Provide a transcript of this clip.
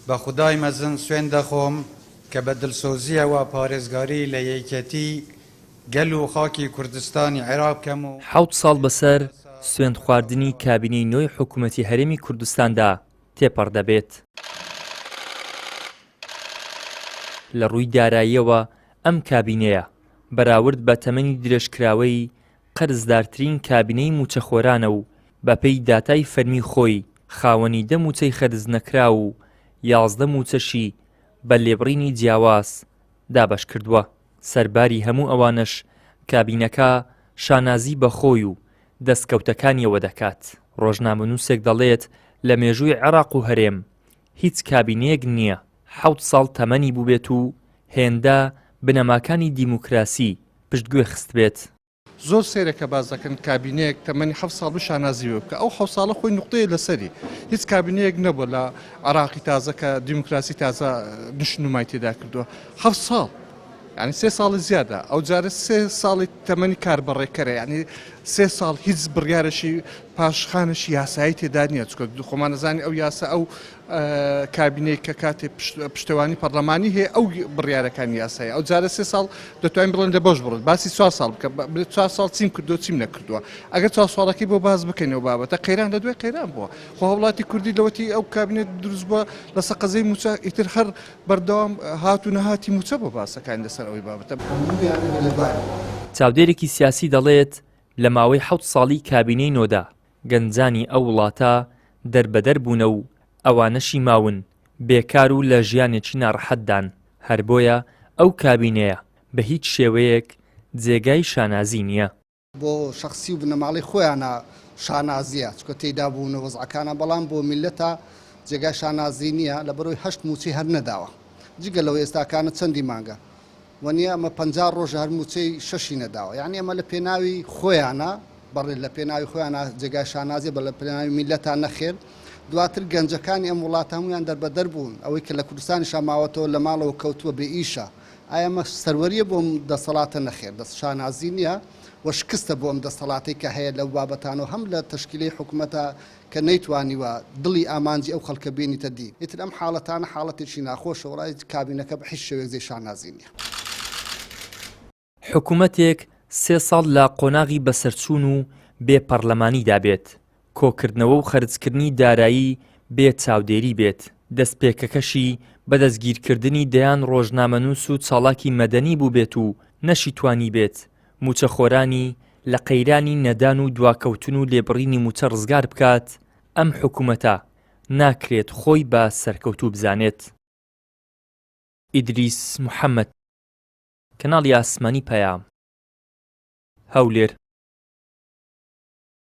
بە خودای مەزن سوێن دەخۆم کە بە دڵسۆزیە و پارێزگاری لە یەکەتی گەل و خاکی کوردستانی عێراق بکەم و 7 ساڵ بەسەر سوێند خواردنی کابینەی نوێی حکوومەتی هەرێمی کوردستاندا تێپەڕ دەبێت. لە ڕووی داراییەوە ئەم کابینەیە بەراورد بە تەمەنی درێژکراوەی قەرزدارترین کابینەی موچەخۆرانە و بەپێی داتای فەرمی خۆی خاوەنی 10 موچەی خەرز نەکرا و 11 موچەشی بە لێبڕینی جیاواز دابەش کردووە. سەرباری هەموو ئەوانش کابینەکە شانازی بە خۆی و دەستکەوتەکانیەوە دەکات. ڕۆژنامەنووسێک دەڵێت لە مێژووی عێراق و هەرێم هیچ کابینەیەک نییە 7 ساڵ تەمەنی بووبێت و هێندە بنەماکانی دیموکراسی پشتگوێ خست بێت. زۆر سێرەکە باز دەکەن کابینەیەک تەمەنی 7 ساڵ شانازی بکە ئەو 7 ساڵە خۆی نقطەیە لەسەری هیچ کابینەیەک نەبووە لە عێراقی تازە کە دیموکراسی تازە نیشتنمای تێدا کردووە 7 ساڵ یعنی 3 ساڵی زیادە ئەو جارە 3 ساڵی تەمەنی کاربڕێکەرە یعنی 3 ساڵ هیچ بڕیارەشی پاشخانەشی یاسایی تێدا نییە چکە خۆمان نەزانی ئەو یاسا ئەو کابینەی کە کاتێ پشتەوانی پەرلەمانی هەیە ئەو بڕیارەکانی یاسایی ئەو جارە 3 ساڵ دەتوانین بڵێن لە بەش بڕێت باسی 4 ساڵ بکە 4 ساڵ چیم کردو چیم نەکردووە ئەگەر 4 ساڵەکەی بۆ باز بکەینەوە بابەتە قەیران لە دوای قەیران بووە خۆ وڵاتی کوردی لەوەتی ئەو کابینێت دروست بووە لە سەقەزەی موچە ئیتر هەر بەردەوام هات و نەهاتی موچە بۆ باسەکان لەسەر ئەوەی بابەتە. چاودێرێکی سیاسی دەڵێت لە ماوەی 7 ساڵی کابینەی نۆدا گەنجانی ئەو وڵاتە دەربەدەر بوونە و ئەوانەشی ماون بێکار و لە ژیانێکی ناڕەحەتدان هەر بۆیە ئەو کابینەیە بە هیچ شێوەیەک جێگای شانازی نییە. بۆ شخصی و بنەماڵی خۆیانە شانازیە چکە تێیدا بوون وەزعەکانە بەڵام بۆ میلەتە جێگای شانازی نییە لە بەرەوەی 8 موچی هەر نەداوە جگە لەوە ئێستاکانە چەندی مانگە وەنیە ئەمە 50 ڕۆژ هەر موچەی 6 نەداوە یعنی ئەمە لە پێناوی خۆیانە بەڕێ لە پێناوی خۆیانە جێگای شانازی بە لە پێناوی میلەتان نەخێر دواتر گەنجەکانی ئەم وڵاتە هەمویان دەربەدەر بوون ئەوەی کە لە کوردستانی شاماوەتەوە لە ماڵەوە کەوتووە بێ ئیشە ئایا ئەمە سەروەریە بۆم دەسەڵاتە نەخێر دەست شانازی نییە و شکستە بۆم دەسەڵاتی کە هەیە لەو بابەتانەوە هەم لە تەشکیلەی حکوومەتە کە نەیتوانیوە دڵی ئامانجی ئەو خەڵکە بینیتە دی ئیتر ئەم حاڵەتانە حاڵەتێکی ناخۆشە وڵای کابینەکە بە هیچ شێوەیەک جێ شانازی نییە. حکوومەتێک 3 ساڵ لە قۆناغی بەسەرچوون و بێ پەرلەمانی دابێت کۆکردنەوە و خەرجکردنی دارایی بێ چاودێری بێت دەستپێکەکەشی بە دەستگیرکردنی دەیان ڕۆژنامەنووس و چاڵاکی مەدەنی بوو بێت و نەشی توانی بێت موچەخۆرانی لە قەیرانی نەدان و دواکەوتن و لێبڕینی موچە ڕزگار بکات ئەم حکوومەتە ناکرێت خۆی بە سەرکەوتوو بزانێت. ئیدریس محەممەد کەناڵی ئاسمانی پەیام هەولێر.